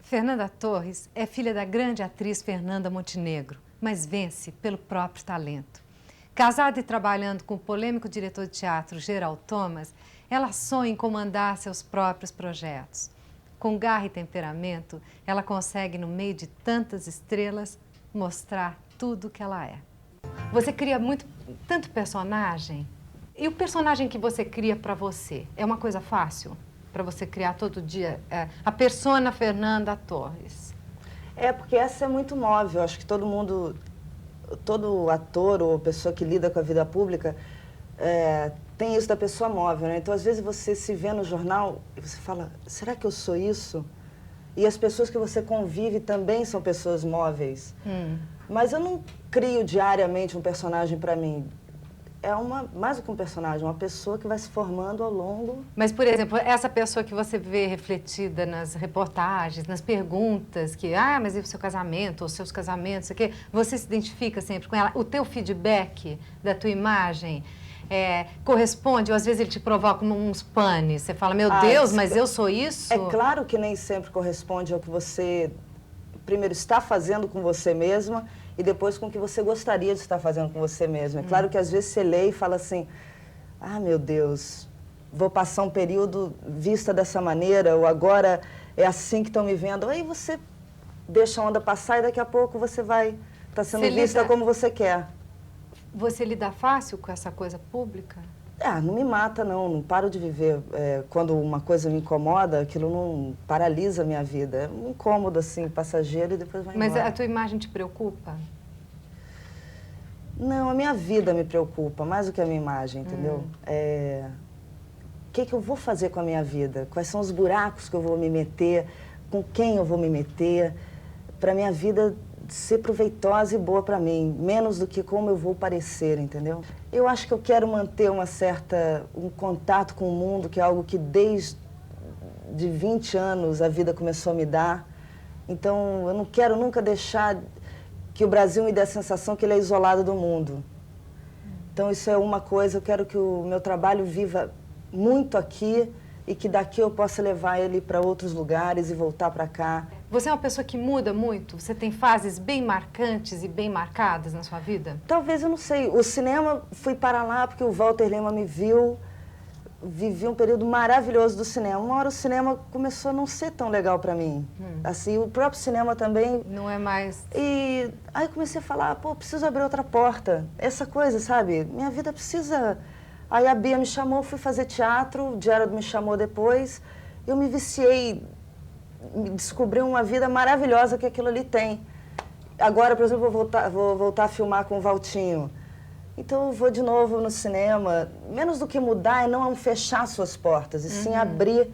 Fernanda Torres é filha da grande atriz Fernanda Montenegro, mas vence pelo próprio talento. Casada e trabalhando com o polêmico diretor de teatro Gerald Thomas, ela sonha em comandar seus próprios projetos. Com garra e temperamento, ela consegue, no meio de tantas estrelas, mostrar tudo o que ela é. Você cria tanto personagem. E o personagem que você cria para você, é uma coisa fácil? Para você criar todo dia a persona Fernanda Torres? É, porque essa é muito móvel. Acho que todo ator ou pessoa que lida com a vida pública tem isso da pessoa móvel, né? Então, às vezes, você se vê no jornal e você fala, será que eu sou isso? E as pessoas que você convive também são pessoas móveis. Mas eu não crio diariamente um personagem para mim. É mais do que um personagem, uma pessoa que vai se formando ao longo... Mas, por exemplo, essa pessoa que você vê refletida nas reportagens, nas perguntas, que, mas e o seu casamento, ou seus casamentos, aqui, você se identifica sempre com ela? O teu feedback da tua imagem corresponde, ou às vezes ele te provoca uns panes, você fala, meu Deus, mas eu sou isso? É claro que nem sempre corresponde ao que você, primeiro, está fazendo com você mesma, e depois com o que você gostaria de estar fazendo com você mesmo. É claro que às vezes você lê e fala assim, meu Deus, vou passar um período vista dessa maneira, ou agora é assim que estão me vendo. Aí você deixa a onda passar e daqui a pouco você vai estar sendo vista como você quer. Você lida fácil com essa coisa pública? Não me mata, não paro de viver. Quando uma coisa me incomoda, aquilo não paralisa a minha vida. É um incômodo, assim, passageiro e depois vai embora. Mas a tua imagem te preocupa? Não, a minha vida me preocupa, mais do que a minha imagem, entendeu? O que eu vou fazer com a minha vida? Quais são os buracos que eu vou me meter? Com quem eu vou me meter? Para a minha vida ser proveitosa e boa para mim, menos do que como eu vou parecer, entendeu? Eu acho que eu quero manter um contato com o mundo, que é algo que desde 20 anos a vida começou a me dar. Então, eu não quero nunca deixar que o Brasil me dê a sensação que ele é isolado do mundo. Então, isso é uma coisa, eu quero que o meu trabalho viva muito aqui e que daqui eu possa levar ele para outros lugares e voltar para cá. Você é uma pessoa que muda muito? Você tem fases bem marcantes e bem marcadas na sua vida? Talvez, eu não sei. O cinema, fui para lá porque o Walter Lima me viu. Vivi um período maravilhoso do cinema. Uma hora o cinema começou a não ser tão legal para mim. Assim, o próprio cinema também... Não é mais... E aí comecei a falar, preciso abrir outra porta. Essa coisa, sabe? Minha vida precisa... Aí a Bia me chamou, fui fazer teatro, o Gerald me chamou depois. Eu me viciei, descobri uma vida maravilhosa que aquilo ali tem. Agora, por exemplo, vou voltar a filmar com o Valtinho. Então, eu vou de novo no cinema. Menos do que mudar, não fechar suas portas, e sim abrir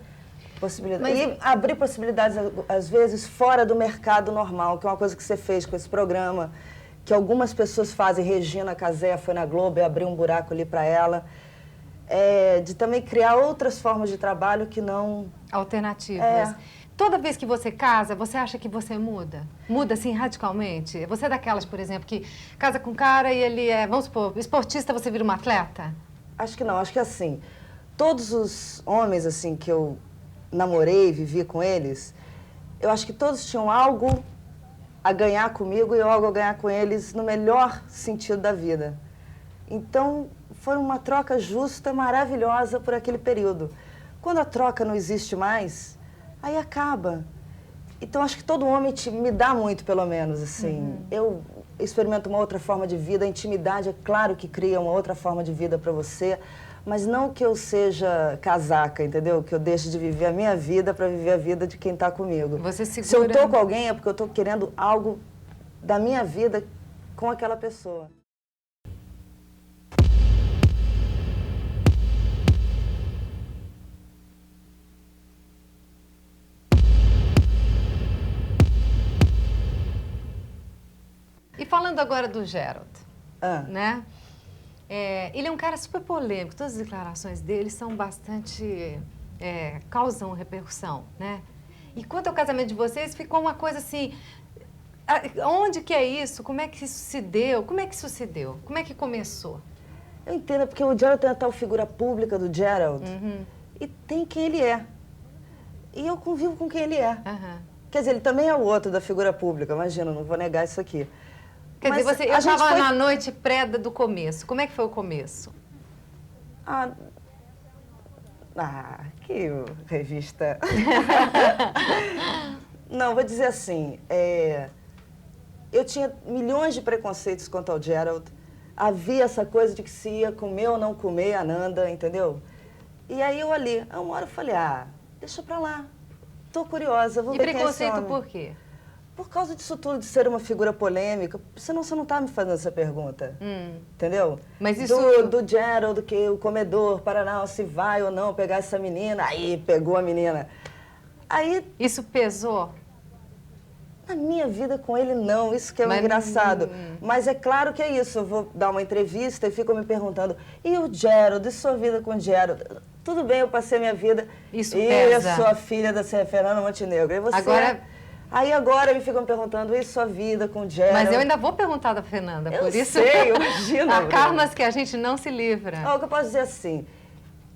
possibilidades. E abrir possibilidades, às vezes, fora do mercado normal, que é uma coisa que você fez com esse programa, que algumas pessoas fazem. Regina Casé foi na Globo e abriu um buraco ali para ela. De também criar outras formas de trabalho que não... Alternativas. Toda vez que você casa, você acha que você muda? Muda, assim, radicalmente? Você é daquelas, por exemplo, que casa com um cara e ele vamos supor, esportista, você vira uma atleta? Acho que não, acho que assim, todos os homens, assim, que eu namorei, vivi com eles, eu acho que todos tinham algo a ganhar comigo e eu algo a ganhar com eles no melhor sentido da vida. Então, foi uma troca justa, maravilhosa por aquele período. Quando a troca não existe mais, aí acaba. Então, acho que todo homem me dá muito, pelo menos, assim. Eu experimento uma outra forma de vida, a intimidade, é claro que cria uma outra forma de vida para você, mas não que eu seja casaca, entendeu? Que eu deixe de viver a minha vida para viver a vida de quem está comigo. Se eu estou com alguém é porque eu estou querendo algo da minha vida com aquela pessoa. E falando agora do Gerald, né? Ele é um cara super polêmico, todas as declarações dele são bastante... causam repercussão, né? E quanto ao casamento de vocês, ficou uma coisa assim... Onde que é isso? Como é que isso se deu? Como é que isso se deu? Como é que começou? Eu entendo, porque o Gerald tem a tal figura pública do Gerald e tem quem ele é. E eu convivo com quem ele é. Quer dizer, ele também é o outro da figura pública, imagina, não vou negar isso aqui. Quer Mas dizer, eu estava na noite pré do começo. Como é que foi o começo? Que revista. Não, vou dizer assim, eu tinha milhões de preconceitos quanto ao Gerald. Havia essa coisa de que se ia comer ou não comer a Nanda, entendeu? E aí eu ali, uma hora eu falei, deixa pra lá. Tô curiosa, vou ver quem é esse homem. E preconceito por quê? Por causa disso tudo, de ser uma figura polêmica, senão você não está me fazendo essa pergunta, entendeu? Mas isso... Do Gerald, que o comedor, Paraná, se vai ou não pegar essa menina, aí pegou a menina. Aí... Isso pesou? Na minha vida com ele, não, isso que é engraçado. Mas é claro que é isso, eu vou dar uma entrevista e ficam me perguntando, e o Gerald, e sua vida com o Gerald? Tudo bem, eu passei a minha vida... Isso pesa. Eu sou a filha da Fernanda Montenegro, e você... Aí agora me ficam perguntando, e sua vida com o Gerald? Mas eu ainda vou perguntar da Fernanda, por isso... Eu sei, imagina. Há karmas que a gente não se livra. O que eu posso dizer assim,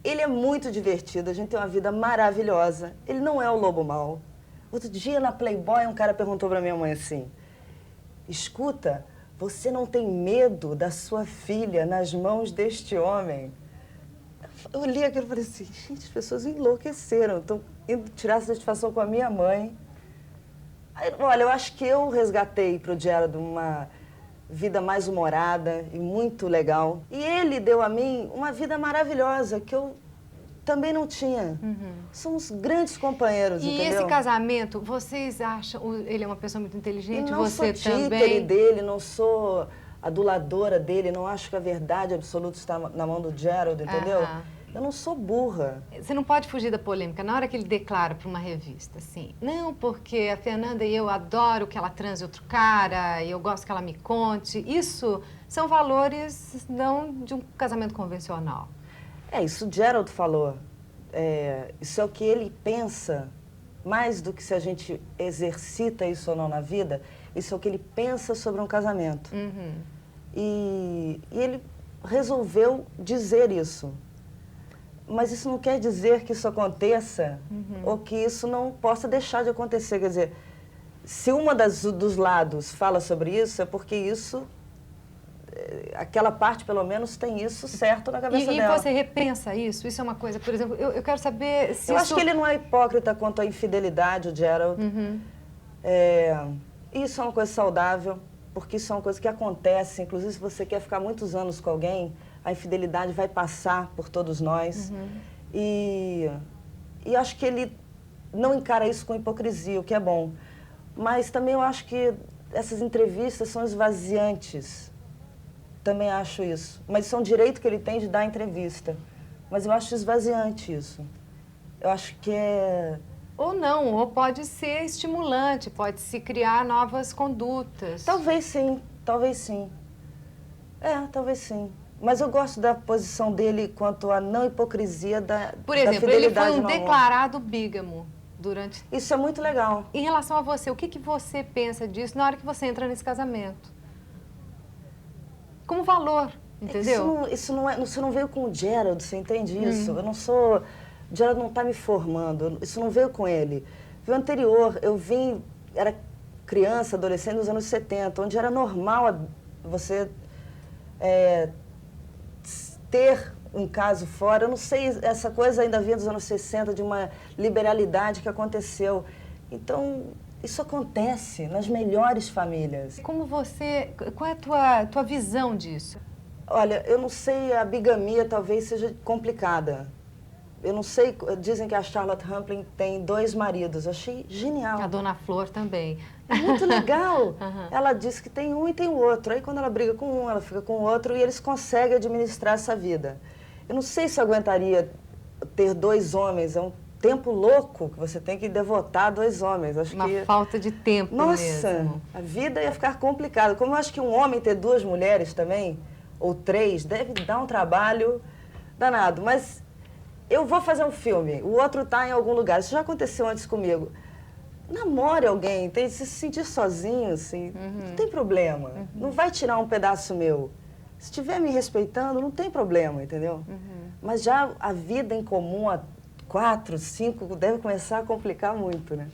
ele é muito divertido, a gente tem uma vida maravilhosa, ele não é o lobo mau. Outro dia na Playboy um cara perguntou pra minha mãe assim, escuta, você não tem medo da sua filha nas mãos deste homem? Eu li aquilo e falei assim, gente, as pessoas enlouqueceram, estão indo tirar satisfação com a minha mãe. Aí, olha, eu acho que eu resgatei pro Gerald uma vida mais humorada e muito legal. E ele deu a mim uma vida maravilhosa, que eu também não tinha. Somos grandes companheiros, entendeu? E esse casamento, vocês acham... Ele é uma pessoa muito inteligente, não você sou também? títere dele, não sou aduladora dele, não acho que a verdade absoluta está na mão do Gerald, entendeu? Eu não sou burra. Você não pode fugir da polêmica. Na hora que ele declara para uma revista, assim, não, porque a Fernanda e eu adoro que ela transe outro cara, e eu gosto que ela me conte. Isso são valores não de um casamento convencional. Isso o Gerald falou. Isso é o que ele pensa, mais do que se a gente exercita isso ou não na vida, isso é o que ele pensa sobre um casamento. E ele resolveu dizer isso. Mas isso não quer dizer que isso aconteça ou que isso não possa deixar de acontecer. Quer dizer, se uma dos lados fala sobre isso, é porque isso, aquela parte pelo menos tem isso certo na cabeça dela. E você repensa isso? Isso é uma coisa, por exemplo, eu quero saber se eu acho que ele não é hipócrita quanto à infidelidade, o Gerald. Isso é uma coisa saudável, porque isso é uma coisa que acontece. Inclusive, se você quer ficar muitos anos com alguém, a infidelidade vai passar por todos nós. E acho que ele não encara isso com hipocrisia, o que é bom. Mas também eu acho que essas entrevistas são esvaziantes. Também acho isso. Mas isso é um direito que ele tem de dar entrevista. Mas eu acho esvaziante isso. Eu acho que é... Ou não, ou pode ser estimulante, pode se criar novas condutas. Talvez sim, talvez sim. Talvez sim. Mas eu gosto da posição dele quanto à não hipocrisia da Por exemplo, da ele foi um declarado bígamo durante... Isso é muito legal. Em relação a você, o que você pensa disso na hora que você entra nesse casamento? Como valor, entendeu? Isso não veio com o Gerald, você entende isso? Eu não sou... O Gerald não está me formando, isso não veio com ele. Veio anterior, eu vim, era criança, adolescente nos anos 70, onde era normal você ter um caso fora. Eu não sei, essa coisa ainda vinha dos anos 60, de uma liberalidade que aconteceu. Então, isso acontece nas melhores famílias. Qual é a tua visão disso? Olha, eu não sei, a bigamia talvez seja complicada. Eu não sei, dizem que a Charlotte Rampling tem 2 maridos. Eu achei genial. A Dona Flor também. É muito legal. Ela diz que tem um e tem o outro. Aí quando ela briga com um, ela fica com o outro e eles conseguem administrar essa vida. Eu não sei se eu aguentaria ter 2 homens. É um tempo louco que você tem que devotar a 2 homens. Acho uma falta de tempo mesmo. A vida ia ficar complicada. Como eu acho que um homem ter 2 mulheres também, ou 3, deve dar um trabalho danado. Mas... eu vou fazer um filme, o outro está em algum lugar. Isso já aconteceu antes comigo. Namore alguém, se se sentir sozinho, assim, não tem problema. Não vai tirar um pedaço meu. Se estiver me respeitando, não tem problema, entendeu? Mas já a vida em comum, a 4, 5, deve começar a complicar muito, né?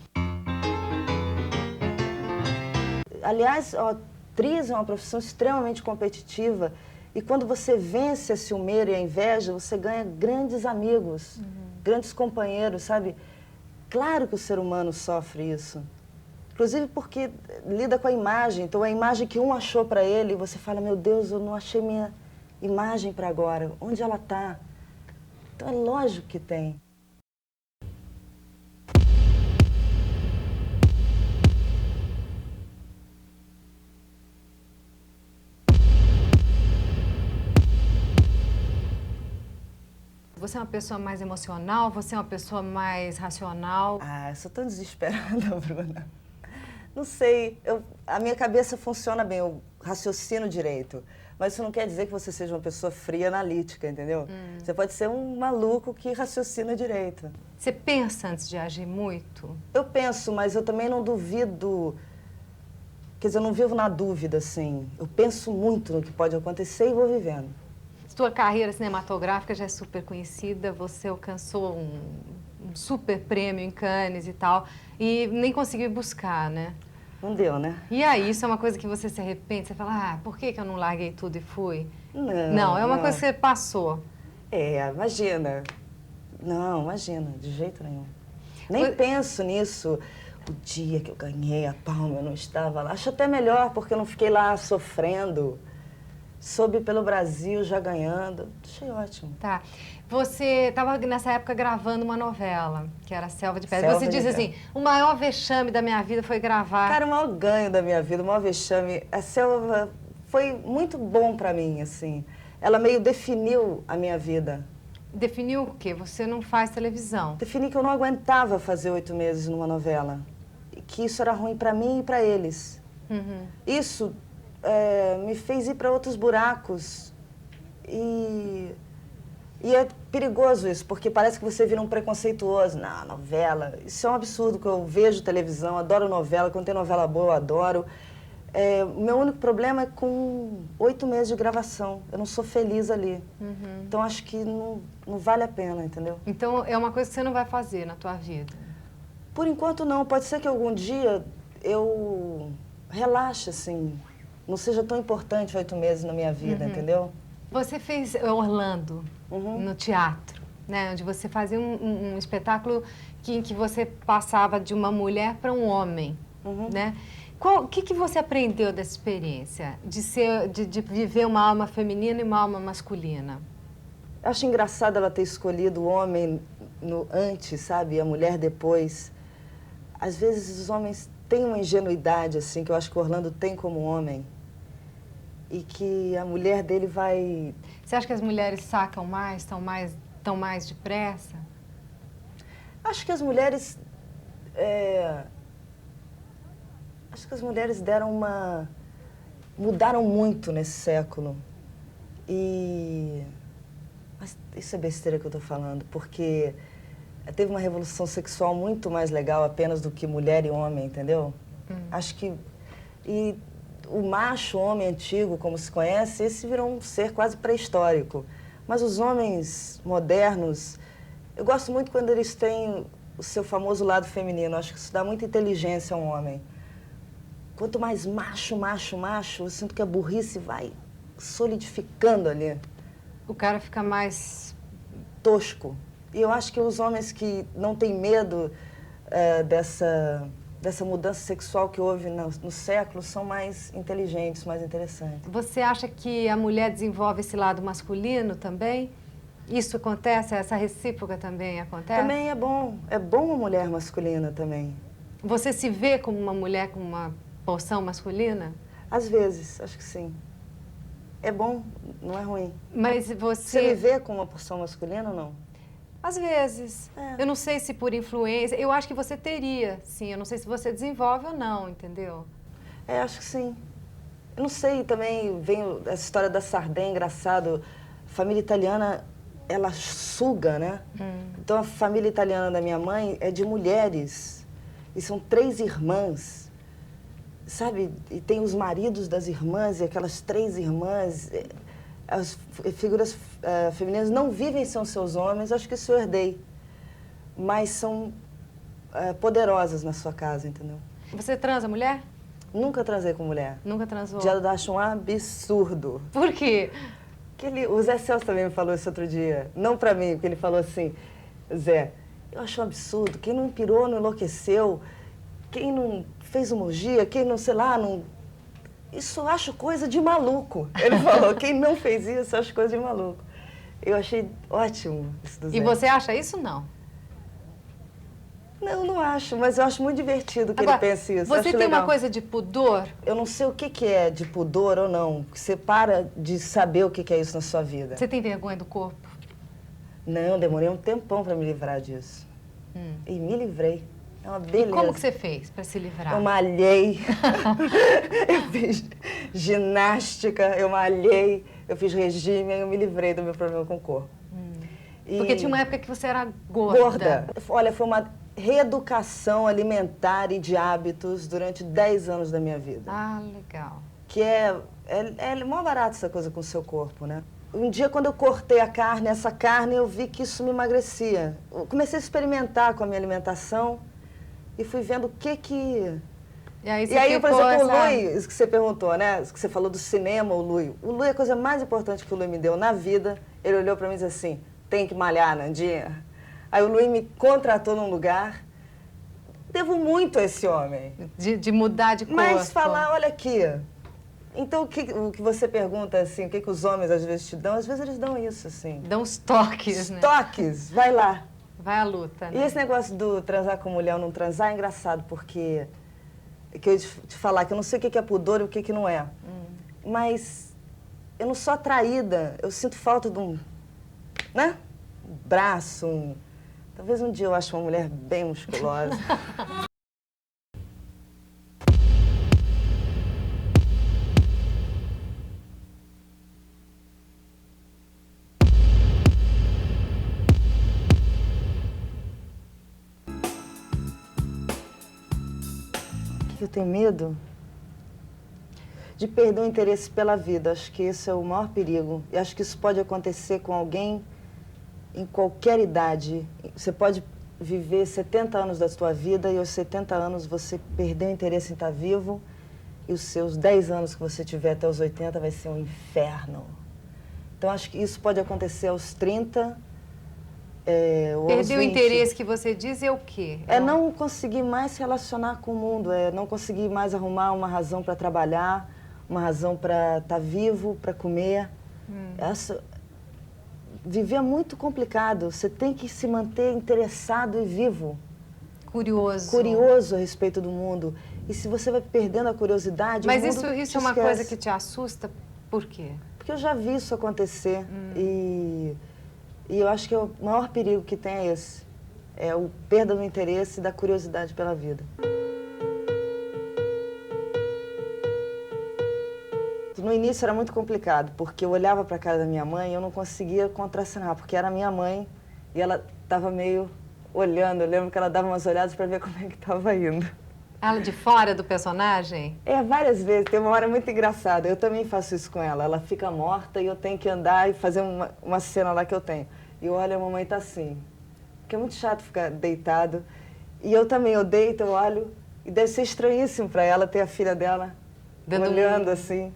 Aliás, a atriz é uma profissão extremamente competitiva. E quando você vence a ciumeira e a inveja, você ganha grandes amigos, grandes companheiros, sabe? Claro que o ser humano sofre isso. Inclusive porque lida com a imagem. Então, a imagem que um achou para ele, você fala, meu Deus, eu não achei minha imagem para agora. Onde ela está? Então, é lógico que tem. Você é uma pessoa mais emocional? Você é uma pessoa mais racional? Ah, eu sou tão desesperada, Bruna. Não sei, a minha cabeça funciona bem, eu raciocino direito. Mas isso não quer dizer que você seja uma pessoa fria, analítica, entendeu? Você pode ser um maluco que raciocina direito. Você pensa antes de agir muito? Eu penso, mas eu também não duvido. Quer dizer, eu não vivo na dúvida, assim. Eu penso muito no que pode acontecer e vou vivendo. Sua carreira cinematográfica já é super conhecida, você alcançou um super prêmio em Cannes e tal, e nem conseguiu buscar, né? Não deu, né? E aí, isso é uma coisa que você se arrepende? Você fala, ah, por que eu não larguei tudo e fui? Não, é uma coisa que você passou. É, imagina. Não, imagina, de jeito nenhum. Nem penso nisso. O dia que eu ganhei a palma, eu não estava lá. Acho até melhor, porque eu não fiquei lá sofrendo. Soube pelo Brasil já ganhando. Achei ótimo. Tá. Você estava nessa época gravando uma novela, que era Selva de Pedra. Você disse assim, o maior vexame da minha vida foi gravar... Cara, o maior ganho da minha vida, o maior vexame. A Selva foi muito bom pra mim, assim. Ela meio definiu a minha vida. Definiu o quê? Você não faz televisão. Defini que eu não aguentava fazer 8 meses numa novela. E que isso era ruim pra mim e pra eles. Isso me fez ir para outros buracos. E é perigoso isso, porque parece que você vira um preconceituoso. Não, novela, isso é um absurdo, que eu vejo televisão, adoro novela, quando tem novela boa eu adoro. O meu único problema é com 8 meses de gravação. Eu não sou feliz ali. Então acho que não vale a pena, entendeu? Então é uma coisa que você não vai fazer na tua vida? Por enquanto não. Pode ser que algum dia eu relaxe, assim. Não seja tão importante 8 meses na minha vida, entendeu? Você fez Orlando no teatro, né? Onde você fazia um espetáculo em que você passava de uma mulher para um homem, né? O que você aprendeu dessa experiência de viver uma alma feminina e uma alma masculina? Acho engraçado ela ter escolhido o homem antes, sabe? E a mulher depois. Às vezes os homens têm uma ingenuidade, assim, que eu acho que o Orlando tem como homem. E que a mulher dele vai... Você acha que as mulheres sacam mais, estão mais depressa? Acho que as mulheres... Acho que as mulheres mudaram muito nesse século. Mas isso é besteira que eu estou falando, porque teve uma revolução sexual muito mais legal apenas do que mulher e homem, entendeu? Acho que... O macho, homem antigo, como se conhece, esse virou um ser quase pré-histórico. Mas os homens modernos, eu gosto muito quando eles têm o seu famoso lado feminino. Acho que isso dá muita inteligência a um homem. Quanto mais macho, eu sinto que a burrice vai solidificando ali. O cara fica mais... tosco. E eu acho que os homens que não têm medo dessa mudança sexual que houve no século são mais inteligentes, mais interessantes. Você acha que a mulher desenvolve esse lado masculino também? Isso acontece? Essa recíproca também acontece? Também é bom. É bom uma mulher masculina também. Você se vê como uma mulher com uma porção masculina? Às vezes, acho que sim. É bom, não é ruim. Mas Você me vê com uma porção masculina ou não? Às vezes. Eu não sei se por influência... Eu acho que você teria, sim. Eu não sei se você desenvolve ou não, entendeu? Acho que sim. Eu não sei, também vem essa história da Sardem, engraçado. A família italiana, ela suga, né? Então, a família italiana da minha mãe é de mulheres. E são 3 irmãs, sabe? E tem os maridos das irmãs, e aquelas 3 irmãs... As figuras femininas não vivem sem seus homens, acho que isso eu herdei. Mas são poderosas na sua casa, entendeu? Você transa mulher? Nunca transei com mulher. Nunca transou? Eu acho um absurdo. Por quê? O Zé Celso também me falou isso outro dia. Não pra mim, porque ele falou assim, Zé, eu acho um absurdo. Quem não pirou, não enlouqueceu. Quem não fez uma orgia, quem não, sei lá, não... Isso eu acho coisa de maluco. Ele falou, quem não fez isso, eu acho coisa de maluco. Eu achei ótimo isso do Zé. E você acha isso, não? Não, não acho, mas eu acho muito divertido que Agora, ele pense isso. Você tem legal. uma coisa de pudor? Eu não sei o que é de pudor ou não. Você para de saber o que é isso na sua vida. Você tem vergonha do corpo? Não, demorei um tempão para me livrar disso. E me livrei. É uma beleza. E como que você fez para se livrar? Eu malhei, eu fiz ginástica, eu malhei, eu fiz regime, aí eu me livrei do meu problema com o corpo. Porque tinha uma época que você era gorda. Gorda. Olha, foi uma reeducação alimentar e de hábitos durante 10 anos da minha vida. Ah, legal. Que é mó barato essa coisa com o seu corpo, né? Um dia, quando eu cortei a carne, essa carne, eu vi que isso me emagrecia. Eu comecei a experimentar com a minha alimentação e fui vendo o que... E aí, por exemplo, o Lui, isso que você perguntou, né? Isso que você falou do cinema, o Lui. O Lui é a coisa mais importante que o Lui me deu na vida. Ele olhou pra mim e disse assim, tem que malhar, Nandinha. Aí o Lui me contratou num lugar. Devo muito a esse homem. De mudar de corpo. Mas falar, olha aqui. Então, o que você pergunta, assim, o que os homens às vezes te dão? Às vezes eles dão isso, assim. Dão uns toques, né? Toques, vai lá. Vai à luta, né? E esse negócio do transar com mulher ou não transar é engraçado, porque... Que eu ia te falar que eu não sei o que é pudor e o que não é. Mas eu não sou atraída, eu sinto falta de um... Né? Um braço, Talvez um dia eu ache uma mulher bem musculosa. Eu tenho medo de perder o interesse pela vida. Acho que esse é o maior perigo. E acho que isso pode acontecer com alguém em qualquer idade. Você pode viver 70 anos da sua vida e aos 70 anos você perder o interesse em estar vivo e os seus 10 anos que você tiver até os 80 vai ser um inferno. Então acho que isso pode acontecer aos 30, ou aos 20. Perder o interesse que você diz é o quê? É não conseguir mais se relacionar com o mundo, é não conseguir mais arrumar uma razão para trabalhar, uma razão para estar vivo, para comer. Viver é muito complicado, você tem que se manter interessado e vivo. Curioso. Curioso a respeito do mundo. E se você vai perdendo a curiosidade, Mas o mundo isso é uma coisa que te assusta? Por quê? Porque eu já vi isso acontecer e eu acho que o maior perigo que tem é esse. É o perda do interesse e da curiosidade pela vida. No início era muito complicado, porque eu olhava para a cara da minha mãe e eu não conseguia contracenar, porque era minha mãe e ela estava meio olhando. Eu lembro que ela dava umas olhadas para ver como é que estava indo. Ela de fora do personagem? Várias vezes. Tem uma hora muito engraçada. Eu também faço isso com ela. Ela fica morta e eu tenho que andar e fazer uma cena lá que eu tenho. E olha, a mamãe tá assim. Porque é muito chato ficar deitado. E eu também, eu deito, eu olho. E deve ser estranhíssimo para ela ter a filha dela olhando assim.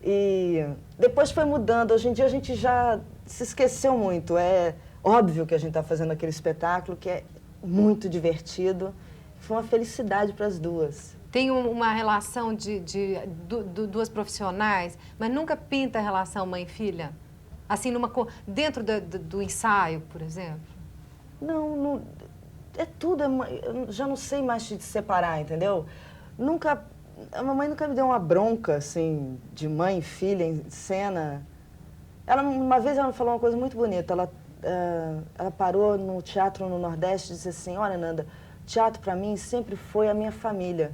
E depois foi mudando. Hoje em dia a gente já se esqueceu muito. É óbvio que a gente está fazendo aquele espetáculo que é muito divertido. Foi uma felicidade para as duas. Tem uma relação de duas profissionais, mas nunca pinta a relação mãe-filha? Assim, dentro do ensaio, por exemplo? Não, é tudo. Eu já não sei mais te separar, entendeu? A mamãe nunca me deu uma bronca, assim, de mãe e filha em cena. Uma vez ela me falou uma coisa muito bonita. Ela parou no teatro no Nordeste e disse assim, olha, Nanda, teatro para mim sempre foi a minha família.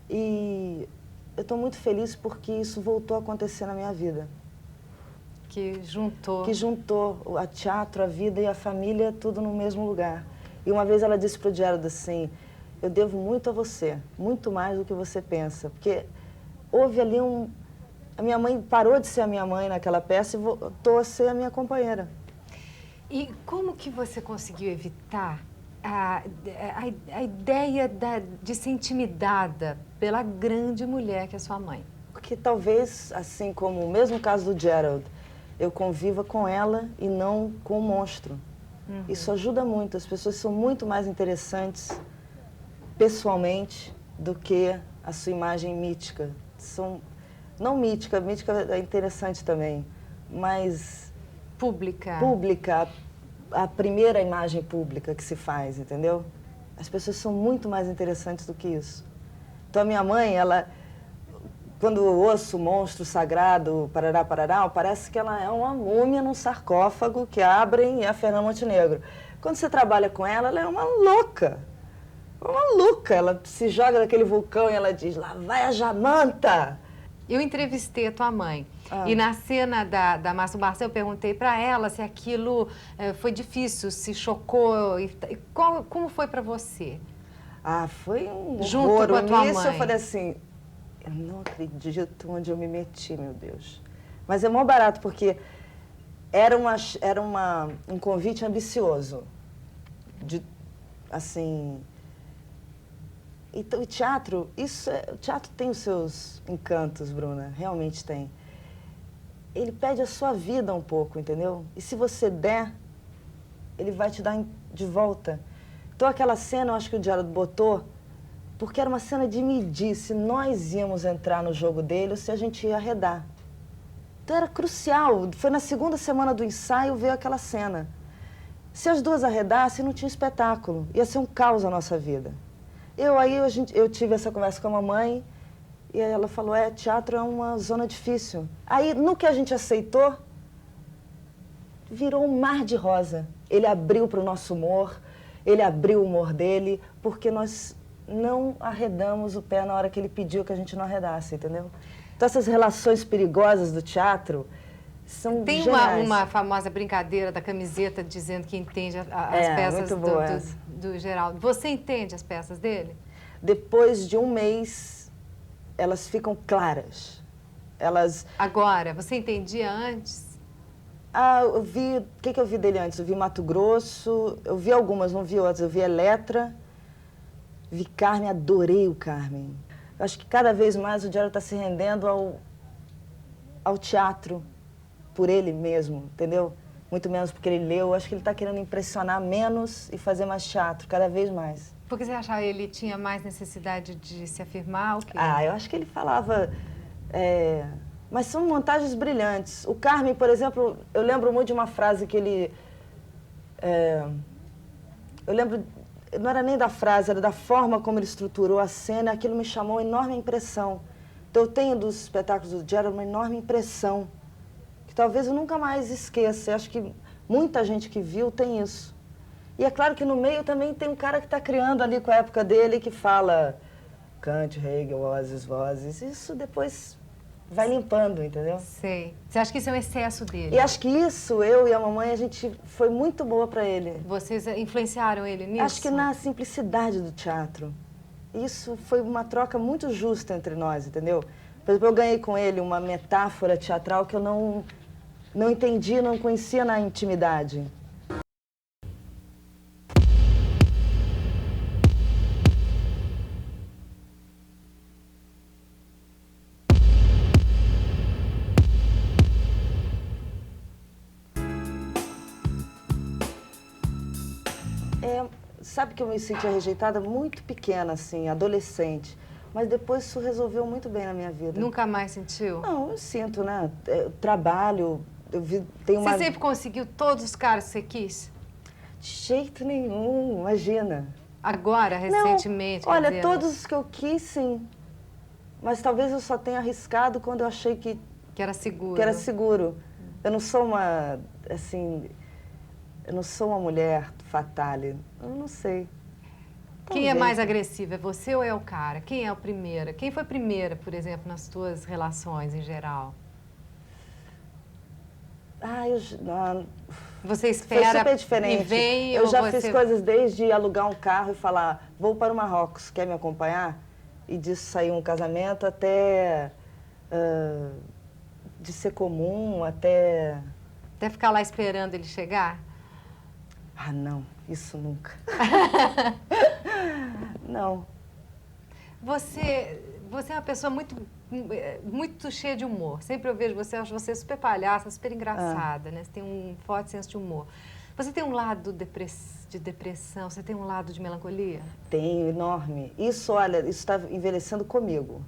E eu estou muito feliz porque isso voltou a acontecer na minha vida. Que juntou. Que juntou o teatro, a vida e a família, tudo no mesmo lugar. E uma vez ela disse para o Geraldo assim, eu devo muito a você, muito mais do que você pensa. Porque houve ali A minha mãe parou de ser a minha mãe naquela peça e voltou a ser a minha companheira. E como que você conseguiu evitar a ideia de ser intimidada pela grande mulher que é sua mãe? Porque talvez, assim como o mesmo caso do Gerald, eu conviva com ela e não com o monstro. Isso ajuda muito, as pessoas são muito mais interessantes pessoalmente do que a sua imagem mítica. Não mítica, mítica é interessante também, mas Pública. Pública, a primeira imagem pública que se faz, entendeu? As pessoas são muito mais interessantes do que isso. Então a minha mãe, quando eu ouço o monstro sagrado, parará, parará, parece que ela é uma múmia num sarcófago que abrem e é a Fernanda Montenegro. Quando você trabalha com ela é uma louca. Uma maluca. Ela se joga daquele vulcão e ela diz, lá vai a Jamanta. Eu entrevistei a tua mãe e na cena da masturbação eu perguntei para ela se aquilo foi difícil, se chocou, como foi para você? Foi um Junto horror. com a tua Nisso mãe. eu falei assim, eu não acredito onde eu me meti, meu Deus. Mas é mó barato, porque era um convite ambicioso. Assim... Então, o teatro tem os seus encantos, Bruna, realmente tem. Ele pede a sua vida um pouco, entendeu? E se você der, ele vai te dar de volta. Então, aquela cena, eu acho que o Gerald botou, porque era uma cena de medir se nós íamos entrar no jogo dele ou se a gente ia arredar. Então, era crucial. Foi na segunda semana do ensaio veio aquela cena. Se as duas arredassem, não tinha espetáculo. Ia ser um caos a nossa vida. Eu tive essa conversa com a mamãe e ela falou, teatro é uma zona difícil. Aí, no que a gente aceitou, virou um mar de rosa. Ele abriu para o nosso humor, ele abriu o humor dele, porque nós não arredamos o pé na hora que ele pediu que a gente não arredasse, entendeu? Então, essas relações perigosas do teatro são Tem geniais. uma famosa brincadeira da camiseta dizendo que entende as peças do Geraldo. Você entende as peças dele? Depois de um mês, elas ficam claras. Agora, você entendia antes? Eu vi... O que eu vi dele antes? Eu vi Mato Grosso, eu vi algumas, não vi outras. Eu vi Eletra, vi Carmen, adorei o Carmen. Eu acho que cada vez mais o Gerald está se rendendo ao teatro por ele mesmo, entendeu? Muito menos porque ele leu. Eu acho que ele está querendo impressionar menos e fazer mais teatro, cada vez mais. Por que você achava que ele tinha mais necessidade de se afirmar? O quê? Eu acho que ele falava... Mas são montagens brilhantes. O Carmen, por exemplo, eu lembro muito de uma frase que ele... Eu lembro... Não era nem da frase, era da forma como ele estruturou a cena, e aquilo me chamou uma enorme impressão. Então eu tenho dos espetáculos do Gerald uma enorme impressão, que talvez eu nunca mais esqueça. Eu acho que muita gente que viu tem isso. E é claro que no meio também tem um cara que está criando ali com a época dele, que fala Kant, Hegel, vozes. Isso depois vai limpando, entendeu? Sei. Você acha que isso é um excesso dele? E acho que isso, eu e a mamãe, a gente foi muito boa para ele. Vocês influenciaram ele nisso? Acho que na simplicidade do teatro. Isso foi uma troca muito justa entre nós, entendeu? Por exemplo, eu ganhei com ele uma metáfora teatral que eu não entendi, não conhecia na intimidade. Sabe que eu me sentia rejeitada muito pequena, assim, adolescente. Mas depois isso resolveu muito bem na minha vida. Nunca mais sentiu? Não, eu sinto, né? Trabalho, Você sempre conseguiu todos os caras que você quis? De jeito nenhum, imagina. Agora, recentemente? Não, olha, todos os que eu quis, sim. Mas talvez eu só tenha arriscado quando eu achei que era seguro. Que era seguro. Eu não sou uma, assim... Eu não sou uma mulher fatale. Eu não sei. Quem é mais agressivo? É você ou é o cara? Quem é o primeiro? Quem foi primeira, por exemplo, nas suas relações em geral? Você espera... Foi super diferente. E vem, eu já fiz coisas desde alugar um carro e falar, vou para o Marrocos, quer me acompanhar? E disso saiu um casamento até... de ser comum, até... Até ficar lá esperando ele chegar? Ah, não, isso nunca. Não. Você é uma pessoa muito cheia de humor. Sempre eu vejo você, acho você super palhaça, super engraçada, né? Você tem um forte senso de humor. Você tem um lado de depressão, você tem um lado de melancolia? Tenho, enorme. Isso, olha, isso está envelhecendo comigo.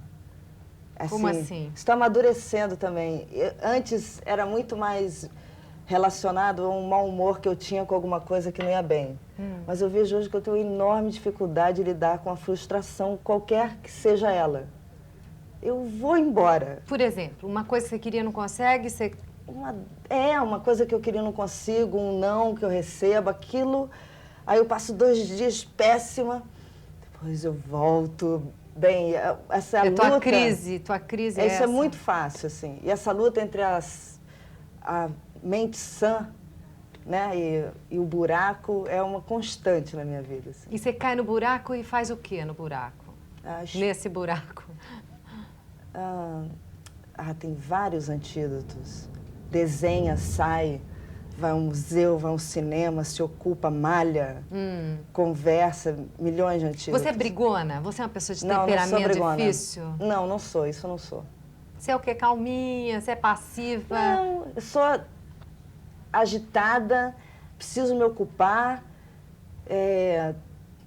Como assim? Está amadurecendo também. Antes era muito mais relacionado a um mau humor que eu tinha com alguma coisa que não ia bem. Mas eu vejo hoje que eu tenho enorme dificuldade de lidar com a frustração, qualquer que seja ela. Eu vou embora. Por exemplo, uma coisa que você queria e não consegue, você... Uma coisa que eu queria e não consigo, um não que eu recebo, aquilo. Aí eu passo 2 dias péssima, depois eu volto. Bem, essa é a luta. Tua crise é isso essa. É muito fácil, assim. E essa luta entre a mente sã, né, e o buraco é uma constante na minha vida. Assim. E você cai no buraco e faz o quê no buraco? Nesse buraco? Tem vários antídotos. Desenha, sai, vai a um museu, vai a um cinema, se ocupa, malha, conversa, milhões de antídotos. Você é brigona? Você é uma pessoa de temperamento difícil? Não, não sou, isso eu não sou. Você é o quê? Calminha? Você é passiva? Não, eu sou agitada, preciso me ocupar,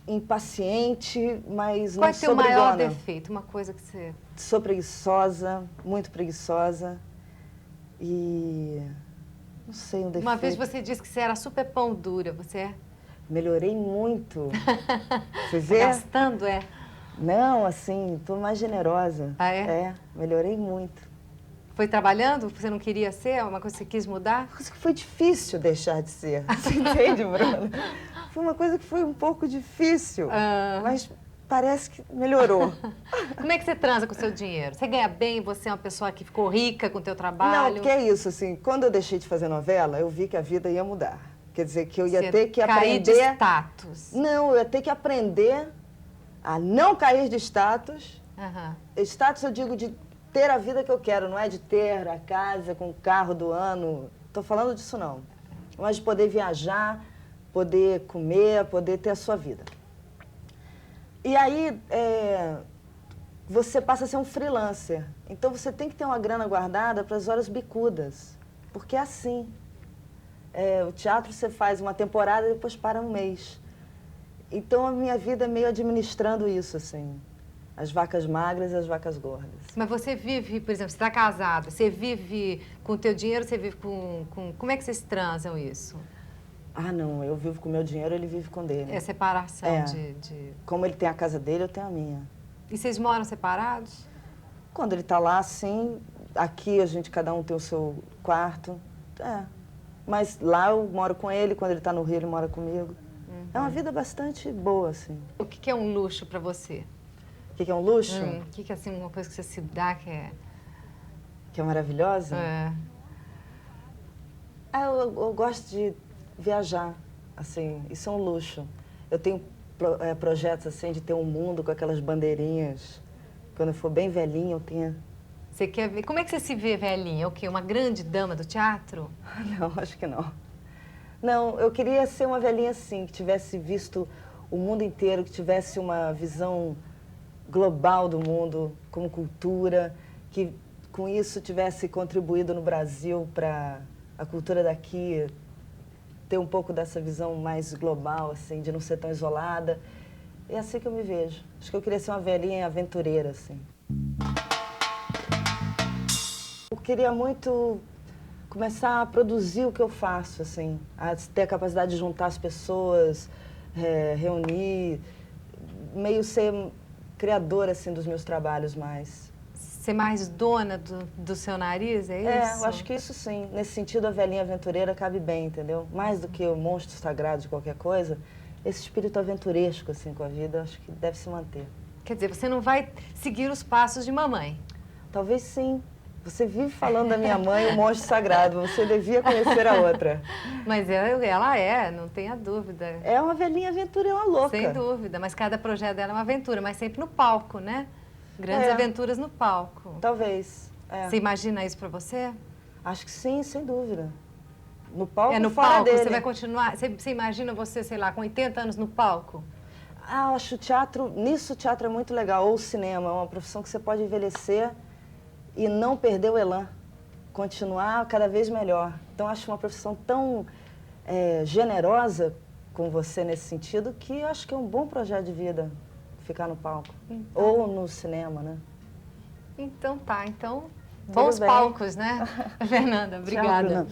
impaciente, mas não sou brigona. Qual é o teu maior defeito? Uma coisa que você... Sou preguiçosa, muito preguiçosa e não sei um defeito. Uma vez você disse que você era super pão dura, você é? Melhorei muito. Você vê? Gastando, é? Não, assim, estou mais generosa. Ah, é? Melhorei muito. Foi trabalhando? Você não queria ser? É uma coisa que você quis mudar? Coisa que foi difícil deixar de ser. Você entende, Bruna? Foi uma coisa que foi um pouco difícil, mas parece que melhorou. Como é que você transa com o seu dinheiro? Você ganha bem? Você é uma pessoa que ficou rica com o teu trabalho? Não, porque é isso, assim, quando eu deixei de fazer novela, eu vi que a vida ia mudar. Quer dizer, que eu ia ter que aprender... Cair de status. Não, eu ia ter que aprender a não cair de status. Status, eu digo, de ter a vida que eu quero, não é de ter a casa com o carro do ano. Estou falando disso, não. Mas de poder viajar, poder comer, poder ter a sua vida. E aí, você passa a ser um freelancer. Então, você tem que ter uma grana guardada para as horas bicudas. Porque é assim. O teatro você faz uma temporada e depois para um mês. Então, a minha vida é meio administrando isso, assim. As vacas magras e as vacas gordas. Mas você vive, por exemplo, você está casada, você vive com o teu dinheiro, você vive com... Como é que vocês transam isso? Não, eu vivo com o meu dinheiro, ele vive com o dele. É separação Como ele tem a casa dele, eu tenho a minha. E vocês moram separados? Quando ele está lá, sim. Aqui, cada um tem o seu quarto. Mas lá eu moro com ele, quando ele está no Rio, ele mora comigo. É uma vida bastante boa, assim. O que é um luxo para você? O que é um luxo? O que é, assim, uma coisa que você se dá que é... Que é maravilhosa? Eu gosto de viajar, assim, isso é um luxo. Eu tenho projetos, assim, de ter um mundo com aquelas bandeirinhas. Quando eu for bem velhinha, eu tenha... Você quer ver... Como é que você se vê velhinha? O quê? Uma grande dama do teatro? Não, acho que não. Não, eu queria ser uma velhinha assim, que tivesse visto o mundo inteiro, que tivesse uma visão global do mundo como cultura, que com isso tivesse contribuído no Brasil para a cultura daqui ter um pouco dessa visão mais global, assim, de não ser tão isolada. É assim que eu me vejo. Acho que eu queria ser uma velhinha aventureira, assim. Eu queria muito começar a produzir o que eu faço, assim, a ter a capacidade de juntar as pessoas, reunir, meio ser criadora, assim, dos meus trabalhos mais. Ser mais dona do seu nariz, é isso? Eu acho que isso sim. Nesse sentido, a velhinha aventureira cabe bem, entendeu? Mais do que o monstro sagrado de qualquer coisa, esse espírito aventuresco, assim, com a vida, acho que deve se manter. Quer dizer, você não vai seguir os passos de mamãe? Talvez sim. Você vive falando da minha mãe, o monstro sagrado. Você devia conhecer a outra. Mas ela é, não tenha dúvida. É uma velhinha aventureira, uma louca. Sem dúvida, mas cada projeto dela é uma aventura, mas sempre no palco, né? Grandes aventuras no palco. Talvez. Você imagina isso pra você? Acho que sim, sem dúvida. no palco, É no fora palco? dele. Você vai continuar? Você imagina você, sei lá, com 80 anos no palco? Ah, eu acho nisso o teatro é muito legal, ou o cinema, é uma profissão que você pode envelhecer e não perder o elan, continuar cada vez melhor. Então, acho uma profissão tão generosa com você nesse sentido, que eu acho que é um bom projeto de vida ficar no palco, ou no cinema, né? Então tá, então, Tudo bons bem. palcos, né, Fernanda? Obrigada. Tchau, Bruna.